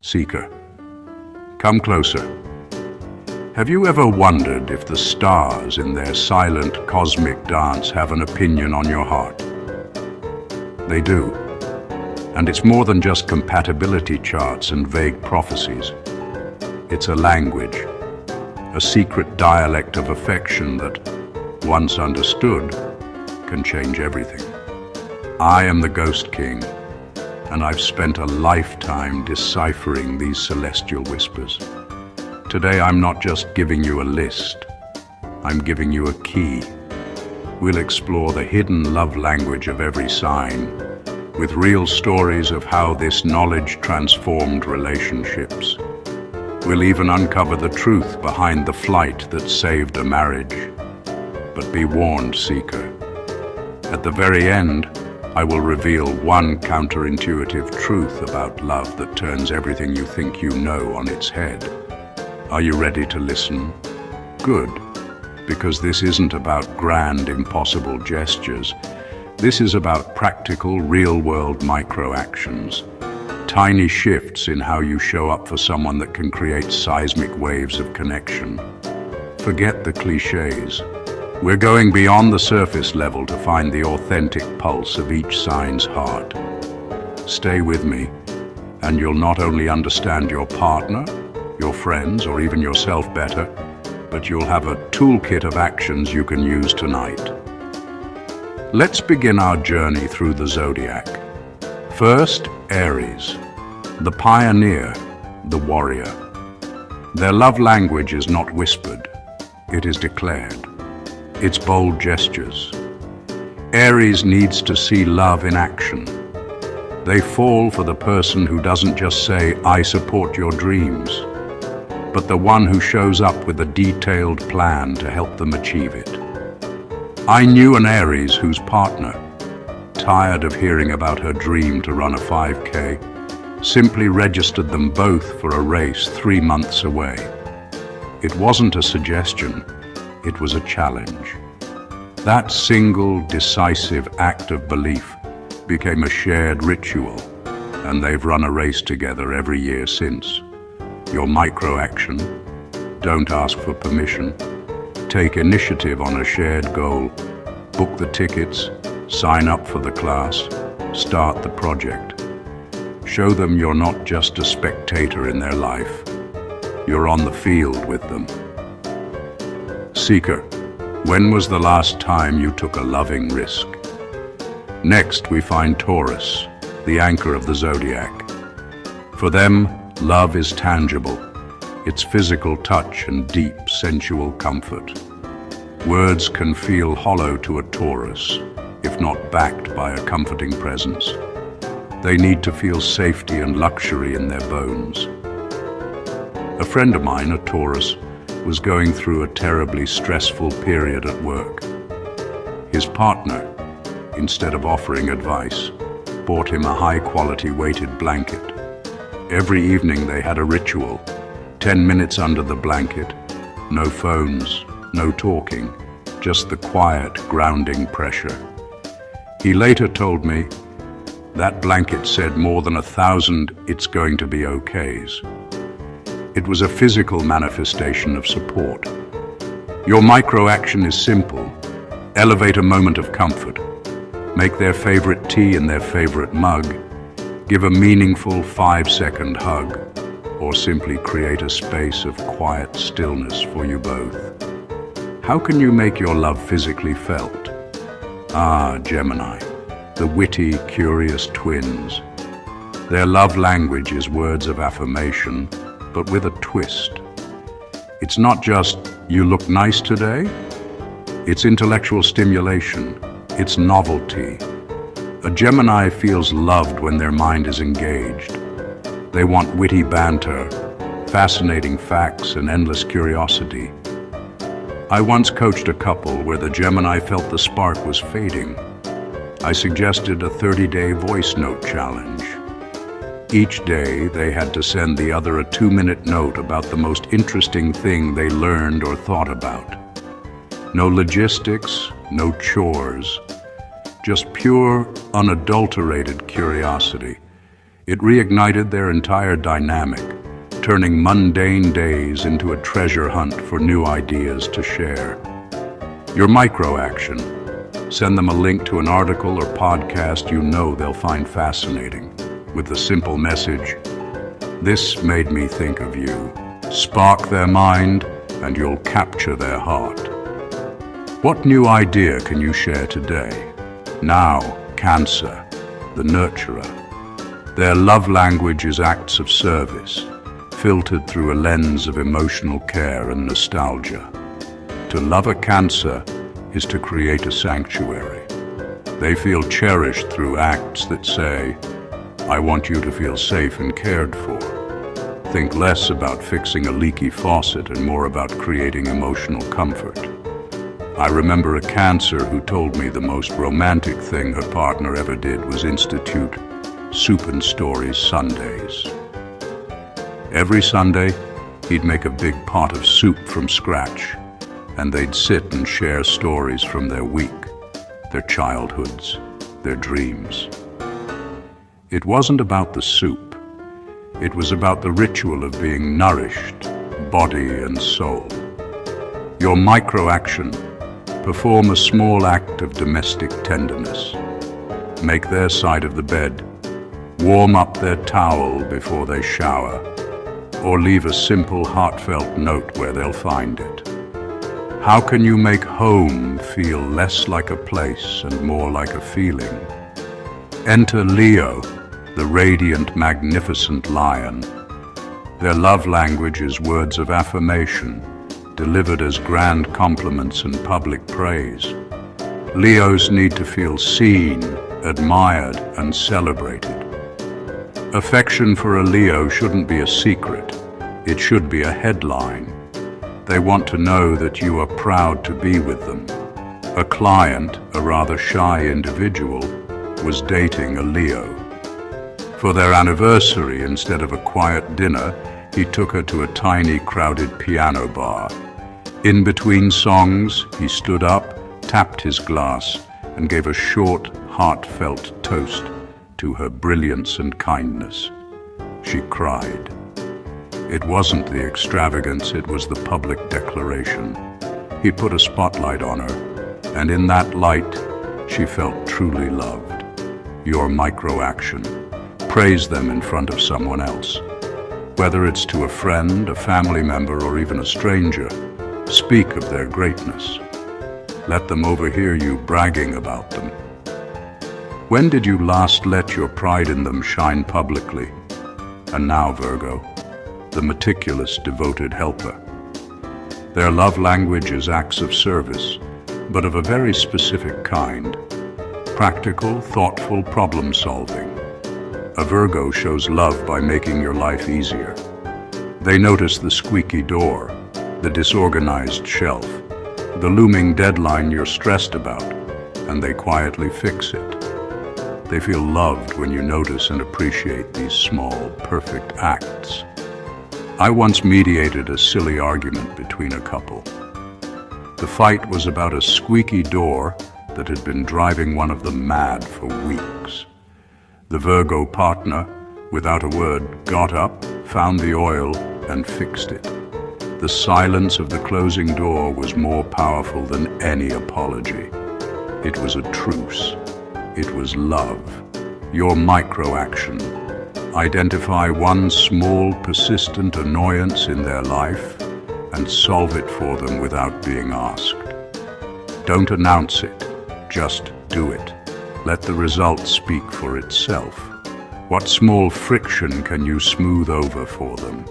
Seeker, come closer. Have you ever wondered if the stars in their silent cosmic dance have an opinion on your heart? They do. And it's more than just compatibility charts and vague prophecies. It's a language, a secret dialect of affection that, once understood, can change everything. I am the Ghost King, and I've spent a lifetime deciphering these celestial whispers. Today I'm not just giving you a list, I'm giving you a key. We'll explore the hidden love language of every sign, with real stories of how this knowledge transformed relationships. We'll even uncover the truth behind the flight that saved a marriage. But be warned, Seeker. At the very end, I will reveal one counterintuitive truth about love that turns everything you think you know on its head. Are you ready to listen? Good, because this isn't about grand, impossible gestures. This is about practical, real-world micro-actions. Tiny shifts in how you show up for someone that can create seismic waves of connection. Forget the cliches. We're going beyond the surface level to find the authentic pulse of each sign's heart. Stay with me, and you'll not only understand your partner, your friends, or even yourself better, but you'll have a toolkit of actions you can use tonight. Let's begin our journey through the zodiac. First, Aries, the pioneer, the warrior. Their love language is not whispered, it is declared. It's bold gestures. Aries needs to see love in action. They fall for the person who doesn't just say, "I support your dreams," but the one who shows up with a detailed plan to help them achieve it. I knew an Aries whose partner, tired of hearing about her dream to run a 5K, simply registered them both for a race 3 months away. It wasn't a suggestion. It was a challenge. That single, decisive act of belief became a shared ritual, and they've run a race together every year since. Your micro-action: don't ask for permission. Take initiative on a shared goal. Book the tickets, sign up for the class, start the project. Show them you're not just a spectator in their life. You're on the field with them. Seeker, when was the last time you took a loving risk? Next, we find Taurus, the anchor of the zodiac. For them, love is tangible. It's physical touch and deep, sensual comfort. Words can feel hollow to a Taurus, if not backed by a comforting presence. They need to feel safety and luxury in their bones. A friend of mine, a Taurus, was going through a terribly stressful period at work. His partner, instead of offering advice, bought him a high-quality weighted blanket. Every evening they had a ritual: 10 minutes under the blanket, no phones, no talking, just the quiet, grounding pressure. He later told me, that blanket said more than 1,000 "it's going to be okays." It was a physical manifestation of support. Your micro-action is simple. Elevate a moment of comfort. Make their favorite tea in their favorite mug. Give a meaningful 5-second hug, or simply create a space of quiet stillness for you both. How can you make your love physically felt? Ah, Gemini, the witty, curious twins. Their love language is words of affirmation, but with a twist. It's not just, "you look nice today." It's intellectual stimulation. It's novelty. A Gemini feels loved when their mind is engaged. They want witty banter, fascinating facts, and endless curiosity. I once coached a couple where the Gemini felt the spark was fading. I suggested a 30-day voice note challenge. Each day, they had to send the other a 2-minute note about the most interesting thing they learned or thought about. No logistics, no chores, just pure, unadulterated curiosity. It reignited their entire dynamic, turning mundane days into a treasure hunt for new ideas to share. Your micro-action. Send them a link to an article or podcast you know they'll find fascinating, with the simple message, "This made me think of you." Spark their mind, and you'll capture their heart. What new idea can you share today? Now, Cancer, the nurturer. Their love language is acts of service, filtered through a lens of emotional care and nostalgia. To love a Cancer is to create a sanctuary. They feel cherished through acts that say, "I want you to feel safe and cared for." Think less about fixing a leaky faucet and more about creating emotional comfort. I remember a Cancer who told me the most romantic thing her partner ever did was institute Soup and Stories Sundays. Every Sunday, he'd make a big pot of soup from scratch, and they'd sit and share stories from their week, their childhoods, their dreams. It wasn't about the soup. It was about the ritual of being nourished, body and soul. Your micro-action. Perform a small act of domestic tenderness. Make their side of the bed. Warm up their towel before they shower. Or leave a simple, heartfelt note where they'll find it. How can you make home feel less like a place and more like a feeling? Enter Leo, the radiant, magnificent lion. Their love language is words of affirmation, delivered as grand compliments and public praise. Leos need to feel seen, admired, and celebrated. Affection for a Leo shouldn't be a secret. It should be a headline. They want to know that you are proud to be with them. A client, a rather shy individual, was dating a Leo. For their anniversary, instead of a quiet dinner, he took her to a tiny, crowded piano bar. In between songs, he stood up, tapped his glass, and gave a short, heartfelt toast to her brilliance and kindness. She cried. It wasn't the extravagance, it was the public declaration. He put a spotlight on her, and in that light, she felt truly loved. Your micro-action. Praise them in front of someone else. Whether it's to a friend, a family member, or even a stranger, speak of their greatness. Let them overhear you bragging about them. When did you last let your pride in them shine publicly? And now, Virgo, the meticulous, devoted helper. Their love language is acts of service, but of a very specific kind. Practical, thoughtful problem solving. A Virgo shows love by making your life easier. They notice the squeaky door, the disorganized shelf, the looming deadline you're stressed about, and they quietly fix it. They feel loved when you notice and appreciate these small, perfect acts. I once mediated a silly argument between a couple. The fight was about a squeaky door that had been driving one of them mad for weeks. The Virgo partner, without a word, got up, found the oil, and fixed it. The silence of the closing door was more powerful than any apology. It was a truce. It was love. Your micro-action. Identify one small, persistent annoyance in their life and solve it for them without being asked. Don't announce it. Just do it. Let the result speak for itself. What small friction can you smooth over for them?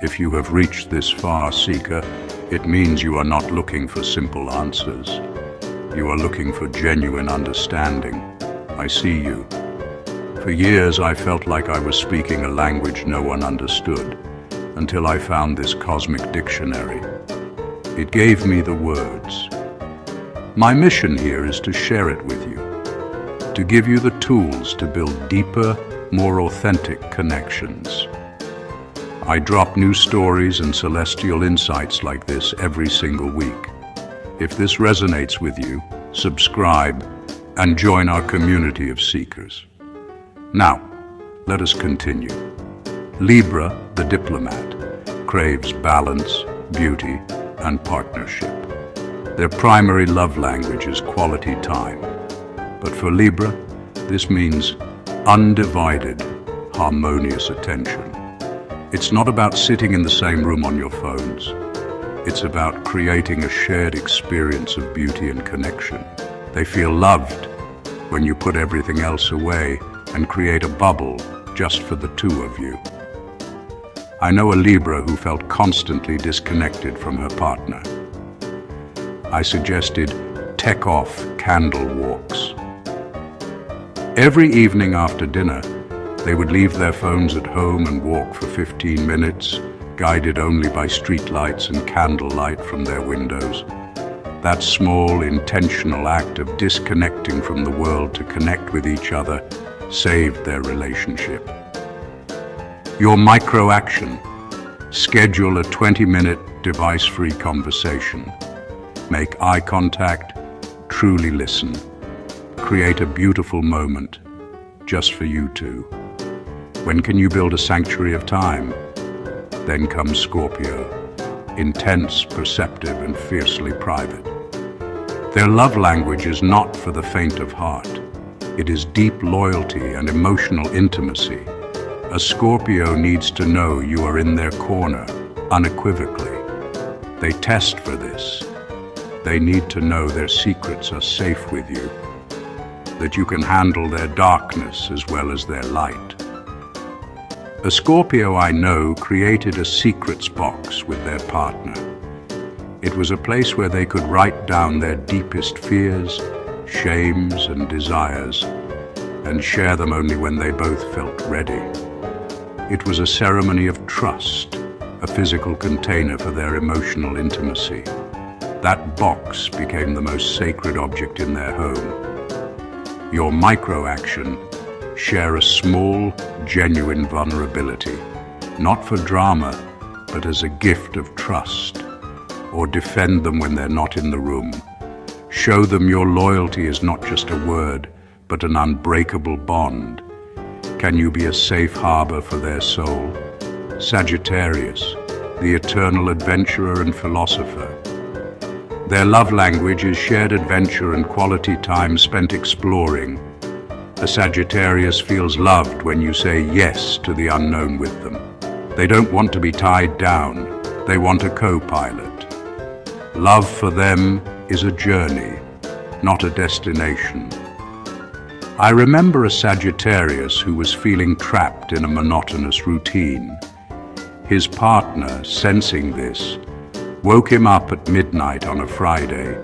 If you have reached this far, seeker, it means you are not looking for simple answers. You are looking for genuine understanding. I see you. For years I felt like I was speaking a language no one understood, until I found this cosmic dictionary. It gave me the words. My mission here is to share it with you, to give you the tools to build deeper, more authentic connections. I drop new stories and celestial insights like this every single week. If this resonates with you, subscribe and join our community of seekers. Now, Let us continue. Libra, the diplomat, craves balance, beauty, and partnership. Their primary love language is quality time. But for Libra, this means undivided, harmonious attention. It's not about sitting in the same room on your phones. It's about creating a shared experience of beauty and connection. They feel loved when you put everything else away and create a bubble just for the two of you. I know a Libra who felt constantly disconnected from her partner. I suggested tech-off candle walks. Every evening after dinner, they would leave their phones at home and walk for 15 minutes, guided only by street lights and candlelight from their windows. That small, intentional act of disconnecting from the world to connect with each other saved their relationship. Your micro-action. Schedule a 20-minute device-free conversation. Make eye contact, truly listen. Create a beautiful moment just for you two. When can you build a sanctuary of time? Then comes Scorpio, intense, perceptive, and fiercely private. Their love language is not for the faint of heart. It is deep loyalty and emotional intimacy. A Scorpio needs to know you are in their corner, unequivocally. They test for this. They need to know their secrets are safe with you, that you can handle their darkness as well as their light. A Scorpio I know created a secrets box with their partner. It was a place where they could write down their deepest fears, shames, and desires, and share them only when they both felt ready. It was a ceremony of trust, a physical container for their emotional intimacy. That box became the most sacred object in their home. Your micro-action. Share a small, genuine vulnerability, not for drama, but as a gift of trust. Or defend them when they're not in the room. Show them your loyalty is not just a word, but an unbreakable bond. Can you be a safe harbor for their soul? Sagittarius, the eternal adventurer and philosopher. Their love language is shared adventure and quality time spent exploring. A Sagittarius feels loved when you say yes to the unknown with them. They don't want to be tied down. They want a co-pilot. Love for them is a journey, not a destination. I remember a Sagittarius who was feeling trapped in a monotonous routine. His partner, sensing this, woke him up at midnight on a Friday,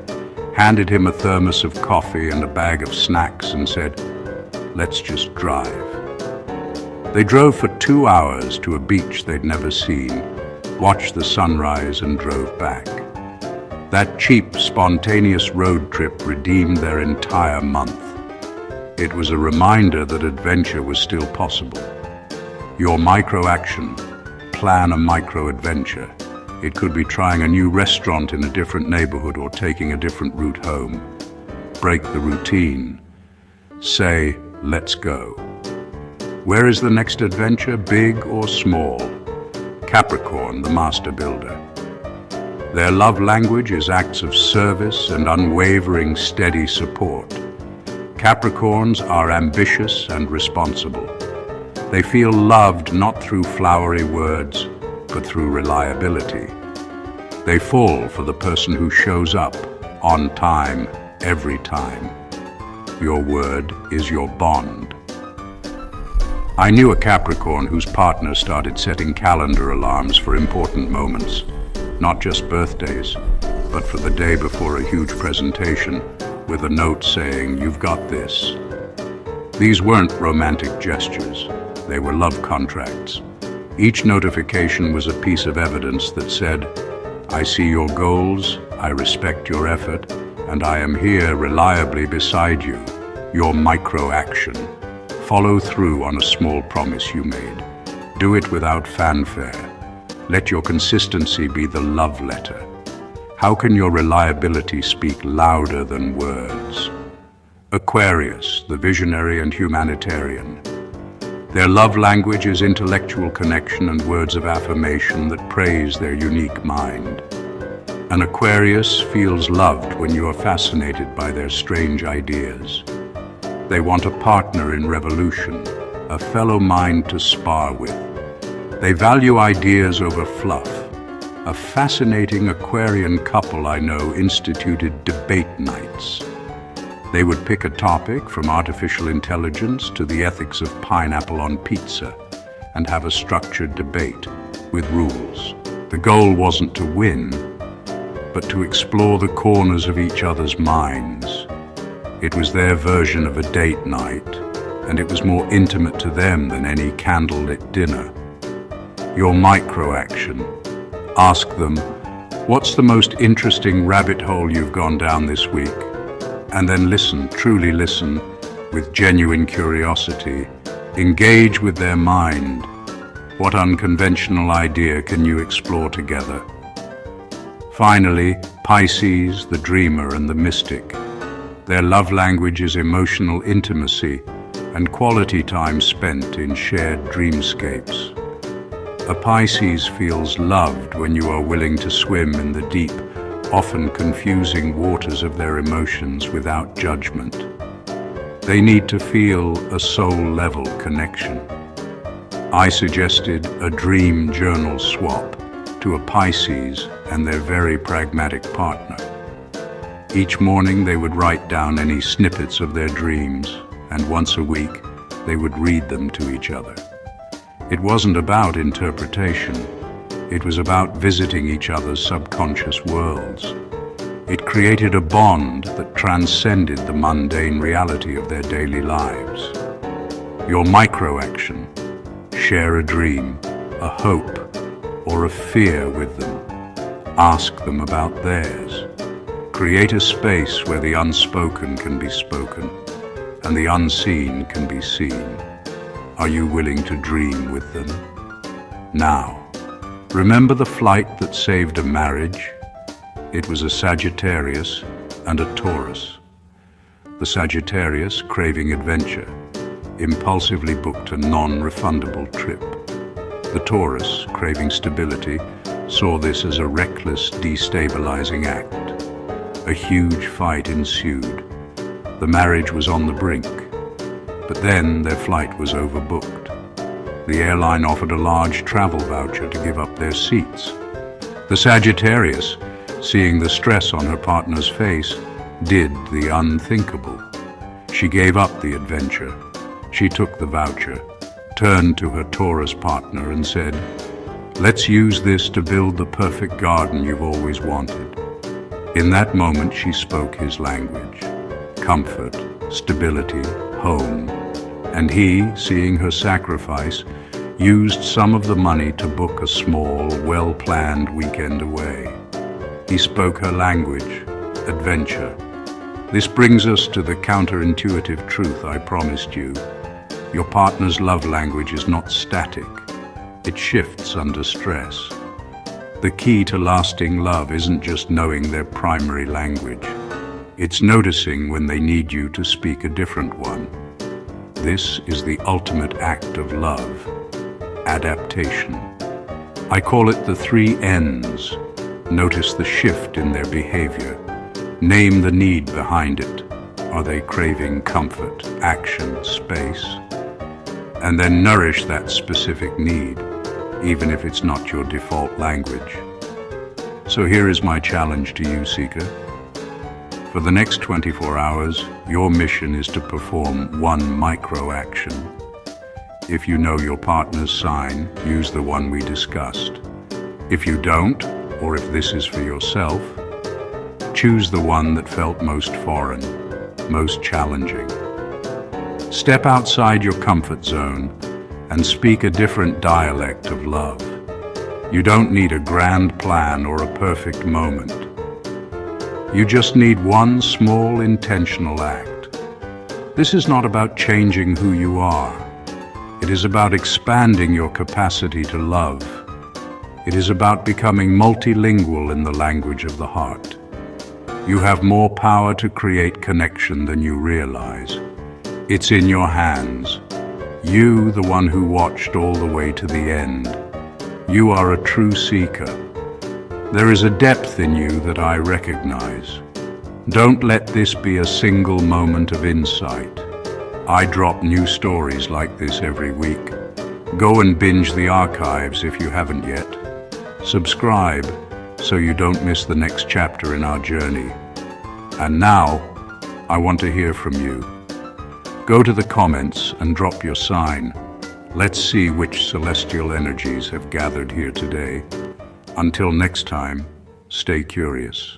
handed him a thermos of coffee and a bag of snacks and said, "Let's just drive." They drove for 2 hours to a beach they'd never seen, watched the sunrise and drove back. That cheap, spontaneous road trip redeemed their entire month. It was a reminder that adventure was still possible. Your micro-action. Plan a micro-adventure. It could be trying a new restaurant in a different neighborhood or taking a different route home. Break the routine. Say, "Let's go." Where is the next adventure, big or small? Capricorn, the master builder. Their love language is acts of service and unwavering, steady support. Capricorns are ambitious and responsible. They feel loved not through flowery words, but through reliability. They fall for the person who shows up on time, every time. Your word is your bond. I knew a Capricorn whose partner started setting calendar alarms for important moments, not just birthdays, but for the day before a huge presentation, with a note saying, "You've got this." These weren't romantic gestures, they were love contracts. Each notification was a piece of evidence that said, "I see your goals, I respect your effort, and I am here reliably beside you." Your micro-action. Follow through on a small promise you made. Do it without fanfare. Let your consistency be the love letter. How can your reliability speak louder than words? Aquarius, the visionary and humanitarian. Their love language is intellectual connection and words of affirmation that praise their unique mind. An Aquarius feels loved when you are fascinated by their strange ideas. They want a partner in revolution, a fellow mind to spar with. They value ideas over fluff. A fascinating Aquarian couple I know instituted debate nights. They would pick a topic from artificial intelligence to the ethics of pineapple on pizza and have a structured debate with rules. The goal wasn't to win, but to explore the corners of each other's minds. It was their version of a date night, and it was more intimate to them than any candlelit dinner. Your micro-action. Ask them, what's the most interesting rabbit hole you've gone down this week? And then listen, truly listen, with genuine curiosity. Engage with their mind. What unconventional idea can you explore together? Finally, Pisces, the dreamer and the mystic. Their love language is emotional intimacy and quality time spent in shared dreamscapes. A Pisces feels loved when you are willing to swim in the deep, often confusing waters of their emotions without judgment. They need to feel a soul-level connection. I suggested a dream journal swap to a Pisces and their very pragmatic partner. Each morning they would write down any snippets of their dreams, and once a week they would read them to each other. It wasn't about interpretation. It was about visiting each other's subconscious worlds. It created a bond that transcended the mundane reality of their daily lives. Your micro-action. Share a dream, a hope, or a fear with them. Ask them about theirs. Create a space where the unspoken can be spoken and the unseen can be seen. Are you willing to dream with them? Now, remember the flight that saved a marriage? It was a Sagittarius and a Taurus. The Sagittarius, craving adventure, impulsively booked a non-refundable trip. The Taurus, craving stability, saw this as a reckless, destabilizing act. A huge fight ensued. The marriage was on the brink, but then their flight was overbooked. The airline offered a large travel voucher to give up their seats. The Sagittarius, seeing the stress on her partner's face, did the unthinkable. She gave up the adventure. She took the voucher, turned to her Taurus partner and said, "Let's use this to build the perfect garden you've always wanted." In that moment, she spoke his language: comfort, stability, home. And he, seeing her sacrifice, used some of the money to book a small, well-planned weekend away. He spoke her language: adventure. This brings us to the counterintuitive truth I promised you. Your partner's love language is not static. It shifts under stress. The key to lasting love isn't just knowing their primary language. It's noticing when they need you to speak a different one. This is the ultimate act of love: adaptation. I call it the 3 N's. Notice the shift in their behavior. Name the need behind it. Are they craving comfort, action, space? And then nourish that specific need, even if it's not your default language. So here is my challenge to you, Seeker. For the next 24 hours, your mission is to perform one micro-action. If you know your partner's sign, use the one we discussed. If you don't, or if this is for yourself, choose the one that felt most foreign, most challenging. Step outside your comfort zone and speak a different dialect of love. You don't need a grand plan or a perfect moment. You just need one small intentional act. This is not about changing who you are. It is about expanding your capacity to love. It is about becoming multilingual in the language of the heart. You have more power to create connection than you realize. It's in your hands. You, the one who watched all the way to the end. You are a true seeker. There is a depth in you that I recognize. Don't let this be a single moment of insight. I drop new stories like this every week. Go and binge the archives if you haven't yet. Subscribe so you don't miss the next chapter in our journey. And now, I want to hear from you. Go to the comments and drop your sign. Let's see which celestial energies have gathered here today. Until next time, stay curious.